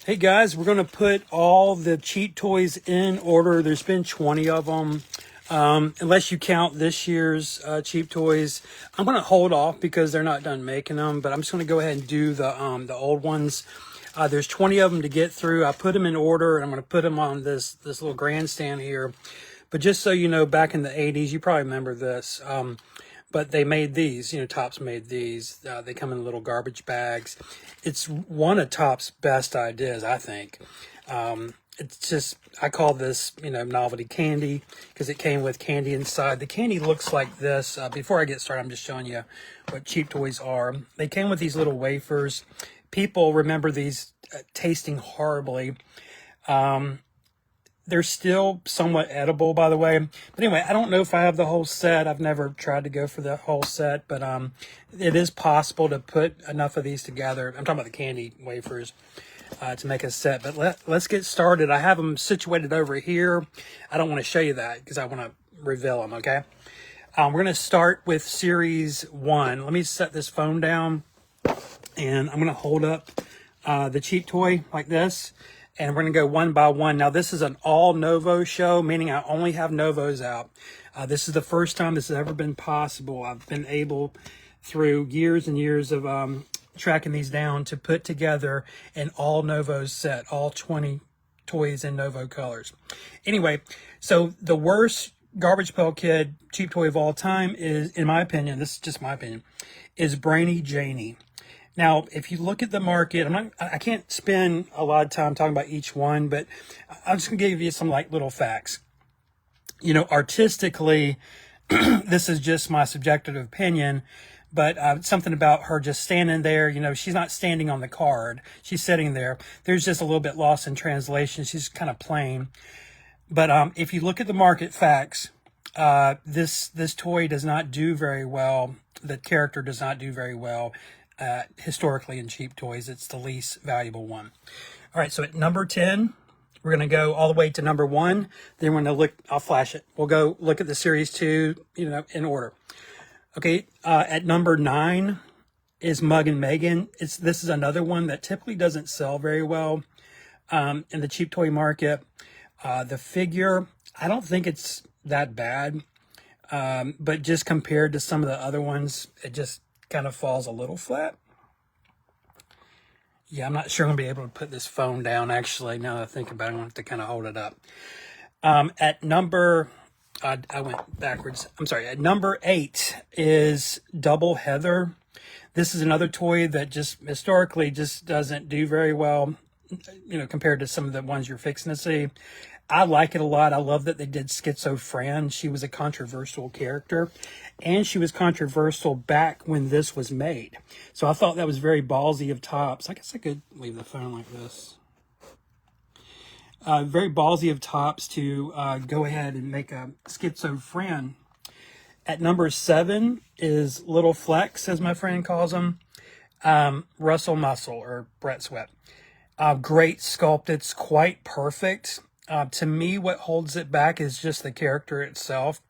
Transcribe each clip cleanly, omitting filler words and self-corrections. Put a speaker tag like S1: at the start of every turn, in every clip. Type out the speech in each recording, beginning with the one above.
S1: Hey guys, we're going to put all the cheap toys in order. There's been 20 of them. Unless you count this year's cheap toys. I'm going to hold off because they're not done making them, but I'm just going to go ahead and do the old ones. There's 20 of them to get through. I put them in order, and I'm going to put them on this little grandstand here. But just so you know, back in the 80s, you probably remember this. But they made these, Topps made these. They come in little garbage bags. It's one of Topps' best ideas, I think. It's just, I call this, novelty candy because it came with candy inside. The candy looks like this. Before I get started, I'm just showing you what cheap toys are. They came with these little wafers. People remember these tasting horribly. They're still somewhat edible, by the way. But anyway, I don't know if I have the whole set. I've never tried to go for the whole set, but it is possible to put enough of these together. I'm talking about the candy wafers to make a set. But let's get started. I have them situated over here. I don't want to show you that because I want to reveal them, okay? We're going to start with Series 1. Let me set this phone down, and I'm going to hold up the cheap toy like this. And we're going to go one by one. Now, this is an all Novo show, meaning I only have Novos out. This is the first time this has ever been possible. I've been able, through years and years of tracking these down, to put together an all Novos set, all 20 toys in Novo colors. Anyway, so the worst Garbage Pail Kid cheap toy of all time is, in my opinion, this is just my opinion, is Brainy Janie. Now, if you look at the market, I can't spend a lot of time talking about each one, but I'm just going to give you some little facts. Artistically, this is just my subjective opinion, but something about her just standing there, she's not standing on the card. She's sitting there. There's just a little bit lost in translation. She's kind of plain. But if you look at the market facts, this toy does not do very well. The character does not do very well. Historically in cheap toys, it's the least valuable one. All right, so at number 10, we're going to go all the way to number 1. Then we're going to look, I'll flash it. We'll go look at the Series 2, in order. Okay, at number 9 is Mug and Megan. This is another one that typically doesn't sell very well in the cheap toy market. The figure, I don't think it's that bad, but just compared to some of the other ones, it just kind of falls a little flat. Yeah, I'm not sure I'm going to be able to put this phone down, actually. Now that I think about it, I'm going to have to kind of hold it up. At number, I went backwards. I'm sorry. At number 8 is Double Heather. This is another toy that just historically just doesn't do very well, compared to some of the ones you're fixing to see. I like it a lot. I love that they did Schizo Fran. She was a controversial character, and she was controversial back when this was made. So I thought that was very ballsy of Topps. I guess I could leave the phone like this. Very ballsy of Topps to go ahead and make a Schizo Fran. At number 7 is Little Flex, as my friend calls him. Russell Muscle, or Brett Sweat. Great sculpt. It's quite perfect. To me, what holds it back is just the character itself.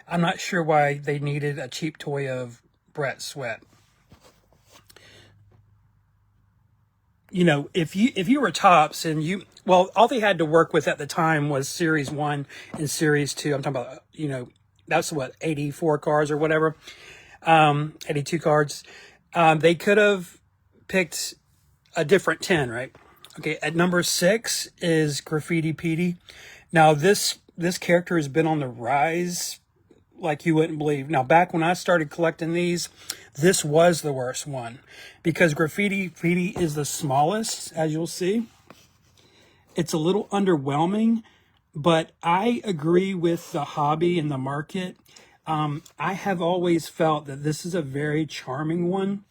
S1: I'm not sure why they needed a cheap toy of Brett Sweat. If you were Topps and all they had to work with at the time was Series 1 and Series 2. I'm talking about, that's what, 84 cards or whatever, 82 cards. They could have picked a different 10, right? Okay, at number 6 is Graffiti Petey. Now, this character has been on the rise like you wouldn't believe. Now, back when I started collecting these, this was the worst one because Graffiti Petey is the smallest, as you'll see. It's a little underwhelming, but I agree with the hobby and the market. I have always felt that this is a very charming one.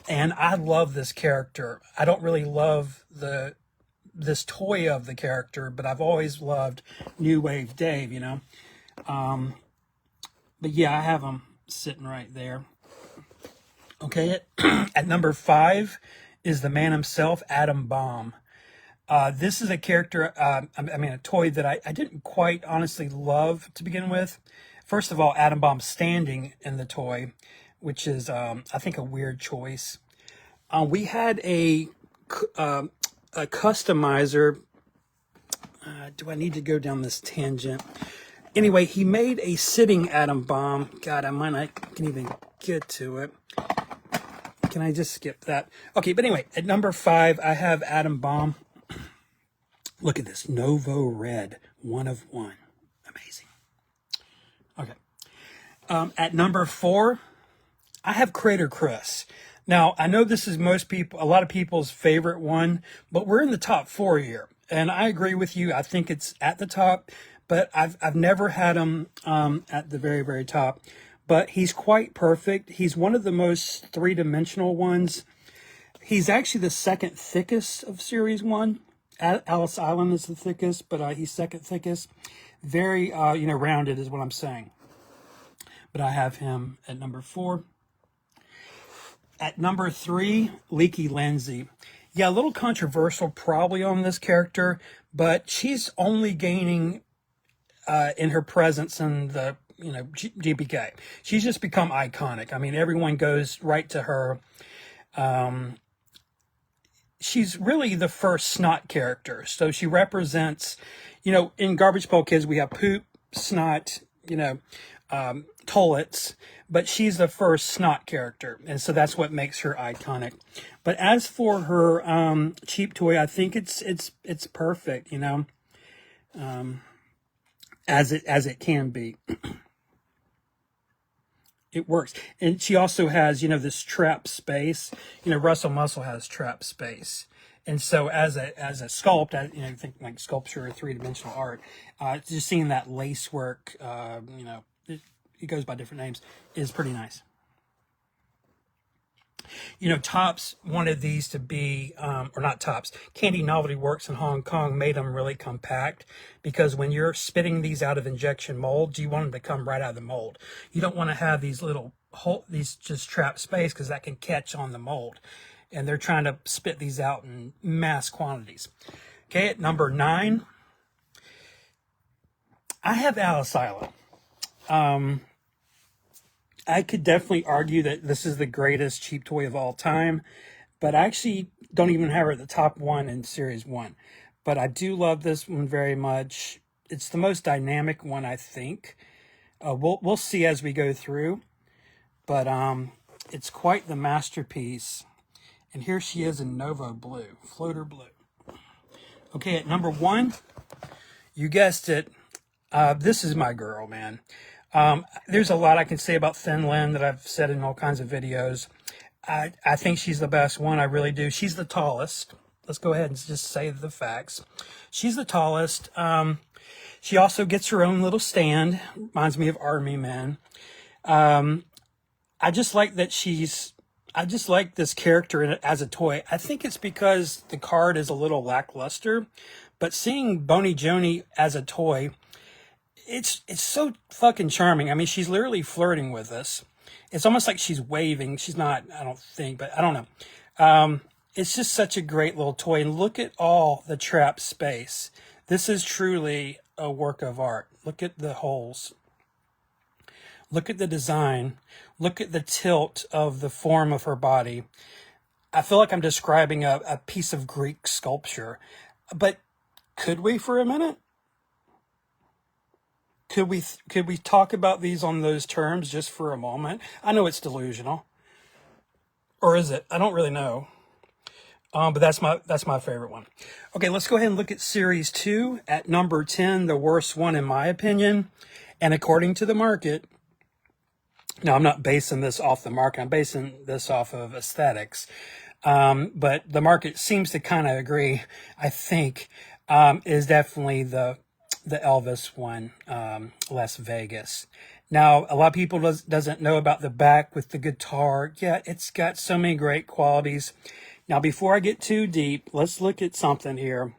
S1: And I love this character. I don't really love this toy of the character, but I've always loved New Wave Dave, But yeah, I have him sitting right there. Okay, at number 5 is the man himself, Atom Bomb. This is a character, a toy that I didn't quite honestly love to begin with. First of all, Atom Bomb standing in the toy, which is, I think, a weird choice. We had a a customizer. Do I need to go down this tangent? Anyway, he made a sitting atom bomb. God, I might not can even get to it. Can I just skip that? Okay, but anyway, at number 5, I have atom bomb. Look at this, Novo Red, 1 of 1. Amazing. Okay. At number 4, I have Crater Chris. Now, I know this is a lot of people's favorite one, but we're in the top 4 here. And I agree with you. I think it's at the top, but I've never had him at the very, very top. But he's quite perfect. He's one of the most three-dimensional ones. He's actually the second thickest of Series 1. Alice Island is the thickest, but he's second thickest. Very, rounded is what I'm saying. But I have him at number 4. At number 3, Leaky Lindsay. Yeah, a little controversial probably on this character, but she's only gaining in her presence in the GPK. She's just become iconic. I mean, everyone goes right to her. She's really the first snot character. So she represents, in Garbage Pail Kids, we have poop, snot, toilets, but she's the first snot character. And so that's what makes her iconic. But as for her cheap toy, I think it's perfect, as it can be. It works. And she also has, this trap space. Russell Muscle has trap space. And so as a sculpt, think like sculpture or three-dimensional art, just seeing that lace work, it goes by different names, is pretty nice. Tops wanted these to be, or not Tops, Candy Novelty Works in Hong Kong made them really compact, because when you're spitting these out of injection molds, you want them to come right out of the mold. You don't want to have these these just trap space, because that can catch on the mold. And they're trying to spit these out in mass quantities. Okay, at number 9, I have Alice Island. I could definitely argue that this is the greatest cheap toy of all time, but I actually don't even have her at the top 1 in Series 1. But I do love this one very much. It's the most dynamic one, I think. We'll see as we go through, but it's quite the masterpiece. And here she is in Novo Blue, Floater Blue. Okay, at number 1, you guessed it. This is my girl, man. There's a lot I can say about Thin Lin that I've said in all kinds of videos. I think she's the best one. I really do. She's the tallest. Let's go ahead and just say the facts. She's the tallest. She also gets her own little stand. Reminds me of Army Men. I just like this character as a toy. I think it's because the card is a little lackluster, but seeing Boney Joni as a toy, it's so fucking charming. I mean, she's literally flirting with us. It's almost like she's waving. She's not, I don't think, but I don't know. It's just such a great little toy. And look at all the trap space. This is truly a work of art. Look at the holes. Look at the design. Look at the tilt of the form of her body. I feel like I'm describing a piece of Greek sculpture. But could we for a minute? Could we talk about these on those terms just for a moment? I know it's delusional. Or is it? I don't really know. But that's my favorite one. Okay, let's go ahead and look at Series 2 at number 10, the worst one in my opinion. And according to the market, now I'm not basing this off the market, I'm basing this off of aesthetics. But the market seems to kind of agree, I think, is definitely the Elvis one, Las Vegas. Now, a lot of people doesn't know about the back with the guitar. Yeah, it's got so many great qualities. Now, before I get too deep, let's look at something here.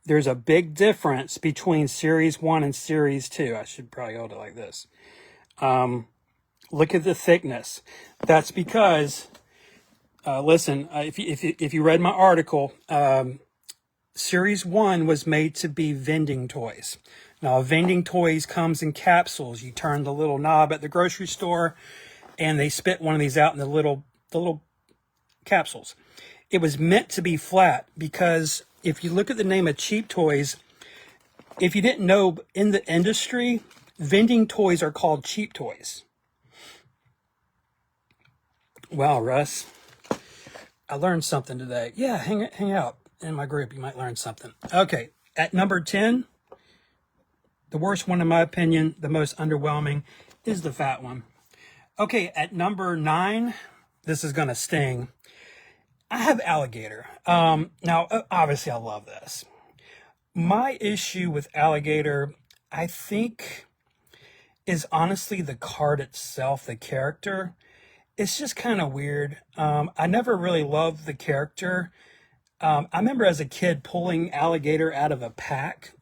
S1: There's a big difference between Series 1 and Series 2. I should probably hold it like this. Look at the thickness. That's because, listen, if you read my article, Series 1 was made to be vending toys. Now, vending toys comes in capsules. You turn the little knob at the grocery store, and they spit one of these out in the little capsules. it was meant to be flat, because if you look at the name of cheap toys, if you didn't know, in the industry, vending toys are called cheap toys. Wow, Russ, I learned something today. Yeah, hang out in my group. You might learn something. Okay, at number 10, the worst one in my opinion, the most underwhelming, is the fat one. Okay, at number 9, this is going to sting. I have alligator. Now, obviously, I love this. My issue with alligator, I think, is honestly the card itself, the character. It's just kind of weird. I never really loved the character. I remember as a kid pulling alligator out of a pack.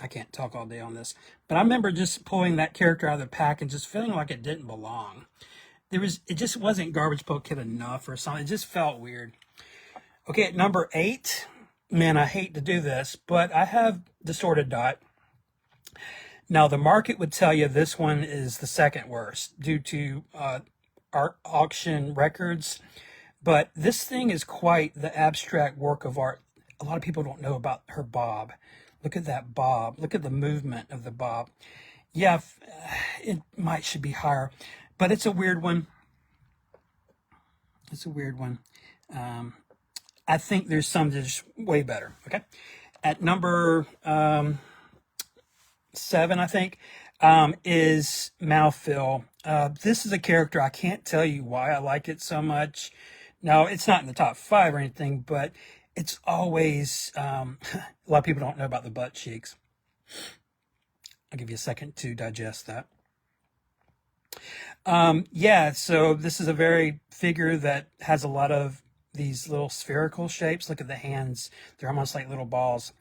S1: I can't talk all day on this, but I remember just pulling that character out of the pack and just feeling like it didn't belong. It just wasn't Garbage Pail Kid enough or something. It just felt weird. Okay, at number 8, man, I hate to do this, but I have Distorted Dot. Now, the market would tell you this one is the second worst due to art auction records, but this thing is quite the abstract work of art. A lot of people don't know about her bob. Look at that bob. Look at the movement of the bob. Yeah, it should be higher, but it's a weird one. It's a weird one. I think there's some that's way better. Okay, at number 7, I think, is Mouthfeel. This is a character, I can't tell you why I like it so much. Now, it's not in the top 5 or anything, but it's always, a lot of people don't know about the butt cheeks. I'll give you a second to digest that. Yeah, so this is a very figure that has a lot of these little spherical shapes. Look at the hands. They're almost like little balls,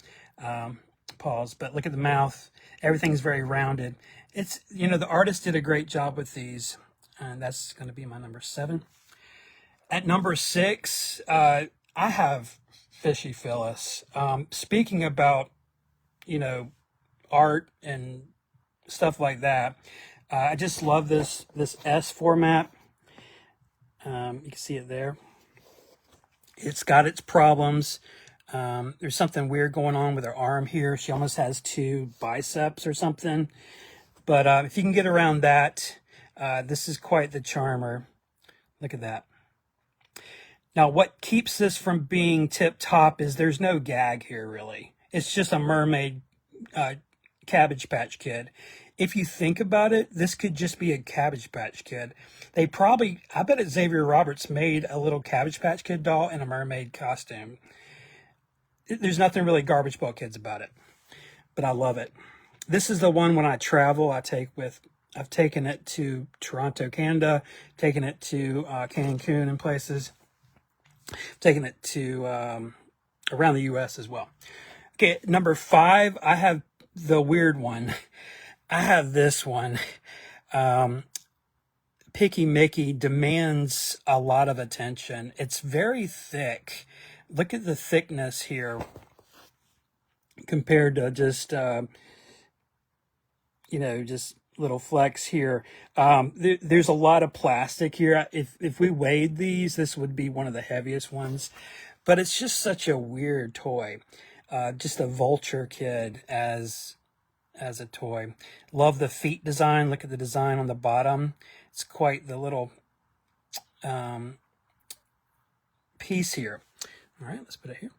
S1: paws, but look at the mouth. Everything's very rounded. It's, the artist did a great job with these, and that's going to be my number 7. At number 6, I have Fishy Phyllis. Speaking about, art and stuff like that, I just love this S format. You can see it there. It's got its problems. There's something weird going on with her arm here. She almost has 2 biceps or something. But if you can get around that, this is quite the charmer. Look at that. Now, what keeps this from being tip-top is there's no gag here, really. It's just a mermaid Cabbage Patch Kid. If you think about it, this could just be a Cabbage Patch Kid. I bet Xavier Roberts made a little Cabbage Patch Kid doll in a mermaid costume. There's nothing really Garbage Pail Kids about it, but I love it. This is the one when I travel, I've taken it to Toronto, Canada, taken it to Cancun and places, taken it to around the U.S. as well. Okay, number 5, I have the weird one. I have this one. Picky Mickey demands a lot of attention. It's very thick. Look at the thickness here compared to just, just little flecks here. There's a lot of plastic here. If we weighed these, this would be one of the heaviest ones. But it's just such a weird toy. Just a vulture kid as a toy. Love the feet design. Look at the design on the bottom. It's quite the little piece here. All right, let's put it here.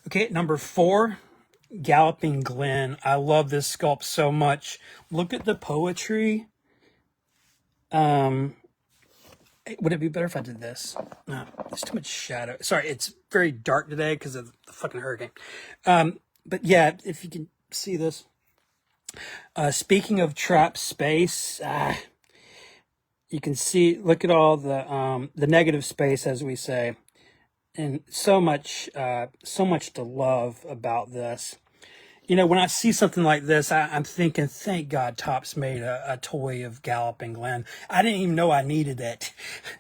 S1: Okay, number 4, Galloping Glen. I love this sculpt so much. Look at the poetry. Would it be better if I did this? No, there's too much shadow. Sorry, it's very dark today because of the fucking hurricane. But yeah, if you can see this. Speaking of trap space, you can see, look at all the negative space, as we say. And so much to love about this. When I see something like this, I'm thinking, thank God Topps made a toy of Galloping Glen. I didn't even know I needed it.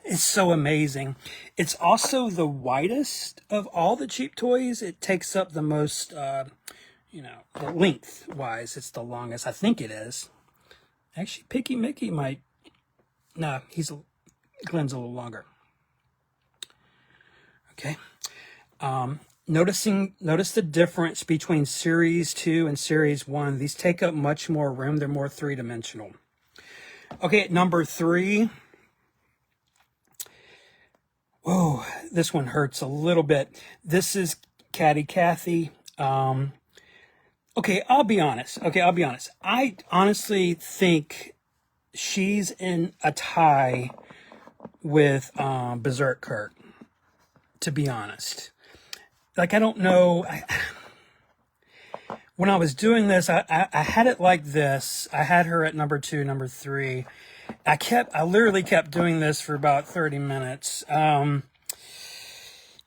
S1: It's so amazing. It's also the widest of all the cheap toys. It takes up the most, length-wise, it's the longest. I think it is. Actually, Picky Mickey might... No, Glen's a little longer. Okay. Notice the difference between Series 2 and Series 1. These take up much more room. They're more three-dimensional. Okay, at number 3. Oh, this one hurts a little bit. This is Caddy Cathy. Okay, I'll be honest. I honestly think she's in a tie with Berserk Kirk, to be honest. Like, I don't know. When I was doing this, I had it like this. I had her at number 2, number 3. I literally kept doing this for about 30 minutes.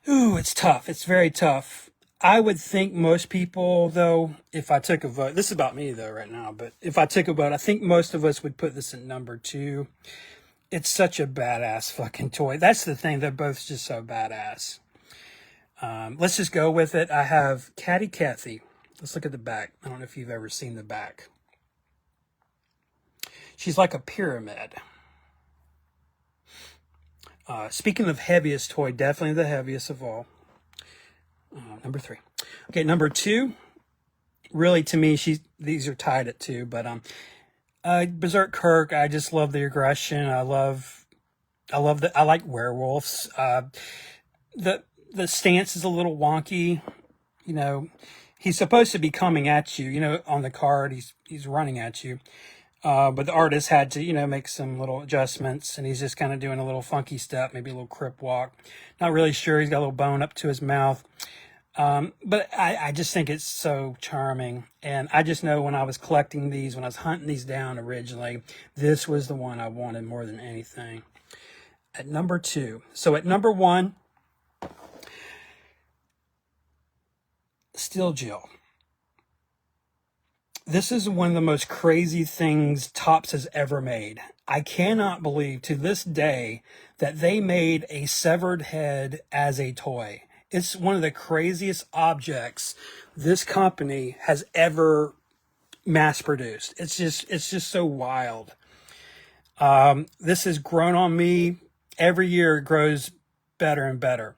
S1: It's tough. It's very tough. I would think most people, though, if I took a vote, this is about me, though, right now, but if I took a vote, I think most of us would put this at number 2. It's such a badass fucking toy. That's the thing. They're both just so badass. Let's just go with it. I have Caddy Cathy. Let's look at the back. I don't know if you've ever seen the back. She's like a pyramid. Speaking of heaviest toy, definitely the heaviest of all. Number 3. Okay, number 2. Really, to me, these are tied at 2. But Berserk Kirk. I just love the aggression. I like werewolves. The stance is a little wonky. You know, he's supposed to be coming at you. You know, on the card, he's running at you. But the artist had to, make some little adjustments, and he's just kind of doing a little funky step, maybe a little crip walk. Not really sure. He's got a little bone up to his mouth. But I just think it's so charming. And I just know when I was collecting these, when I was hunting these down originally, this was the one I wanted more than anything. At number 2. So at number 1, Steel Jill. This is one of the most crazy things Topps has ever made. I cannot believe to this day that they made a severed head as a toy. It's one of the craziest objects this company has ever mass produced. It's just so wild. This has grown on me. Every year it grows better and better.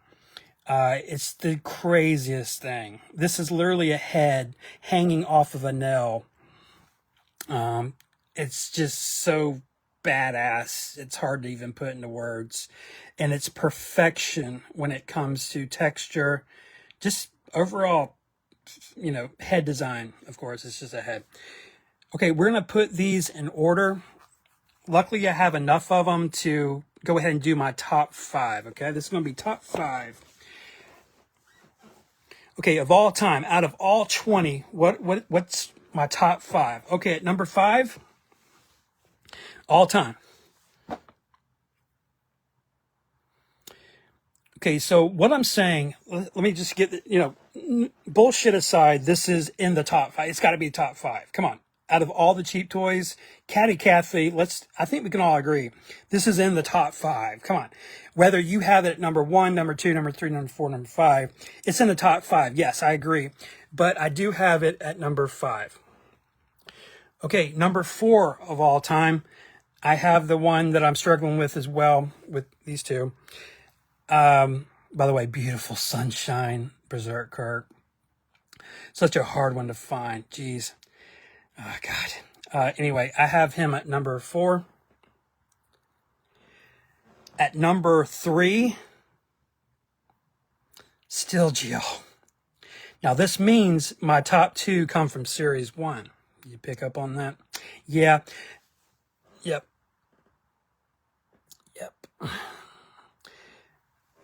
S1: It's the craziest thing. This is literally a head hanging off of a nail. It's just so badass. It's hard to even put into words. And it's perfection when it comes to texture. Just overall, head design, of course. It's just a head. Okay, we're going to put these in order. Luckily, I have enough of them to go ahead and do my top 5. Okay, this is going to be top 5. Okay, of all time, out of all 20, what's my top 5? Okay, at number 5, all time. Okay, so what I'm saying, let me just get, bullshit aside, this is in the top 5. It's got to be top 5. Come on. Out of all the cheap toys, Caddy Cathy, I think we can all agree, this is in the top 5. Come on. Whether you have it at number 1, number 2, number 3, number 4, number 5, it's in the top 5. Yes, I agree. But I do have it at number 5. Okay, number 4 of all time, I have the one that I'm struggling with as well, with these two. By the way, beautiful Sunshine Berserk Kirk. Such a hard one to find. Jeez. Oh, God. Anyway, I have him at number 4. At number 3, Steel Jill. Now, this means my top 2 come from Series 1. You pick up on that? Yeah. Yep.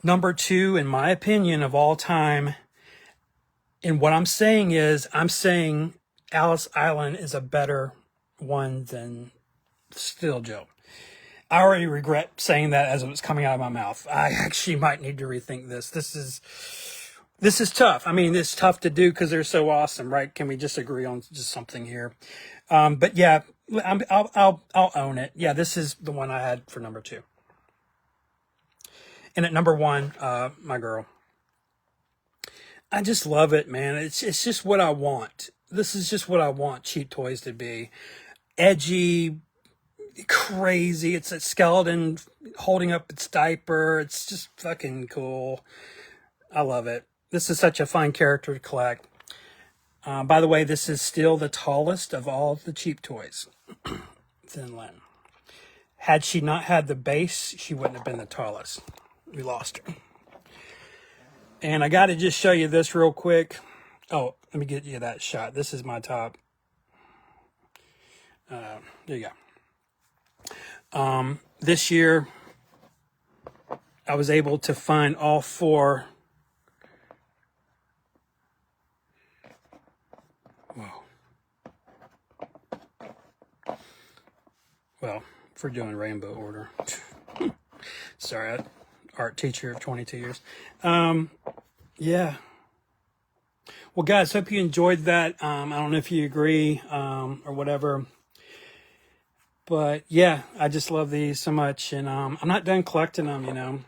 S1: Number 2, in my opinion, of all time. And what I'm saying is, Alice Island is a better one than Steel Jill. I already regret saying that as it was coming out of my mouth. I actually might need to rethink this. This is tough. I mean, it's tough to do because they're so awesome, right? Can we just agree on just something here? But yeah, I'll own it. Yeah, this is the one I had for number 2. And at number 1, my girl. I just love it, man. It's just what I want. This is just what I want cheap toys to be. Edgy, crazy. It's a skeleton holding up its diaper. It's just fucking cool. I love it. This is such a fun character to collect. By the way, this is still the tallest of all the cheap toys. Thin Lin. Had she not had the base, she wouldn't have been the tallest. We lost her. And I got to just show you this real quick. Oh, let me get you that shot. This is my top. There you go. This year, I was able to find all 4. Whoa. Well, for doing rainbow order. Sorry, art teacher of 22 years. Yeah. Well, guys, hope you enjoyed that. I don't know if you agree or whatever. But, yeah, I just love these so much. And I'm not done collecting them, you know.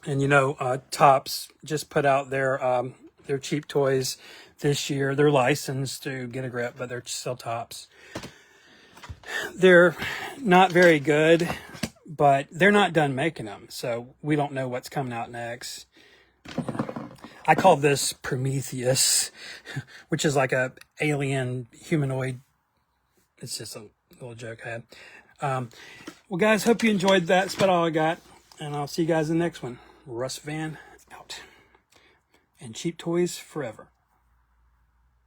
S1: And, you know, Topps just put out their cheap toys this year. They're licensed to Get a Grip, but they're still Topps. They're not very good, but they're not done making them. So we don't know what's coming out next. I call this Prometheus, which is like a alien humanoid. It's just a little joke I had. Well, guys, hope you enjoyed that. That's about all I got. And I'll see you guys in the next one. Russ Van out. And cheap toys forever.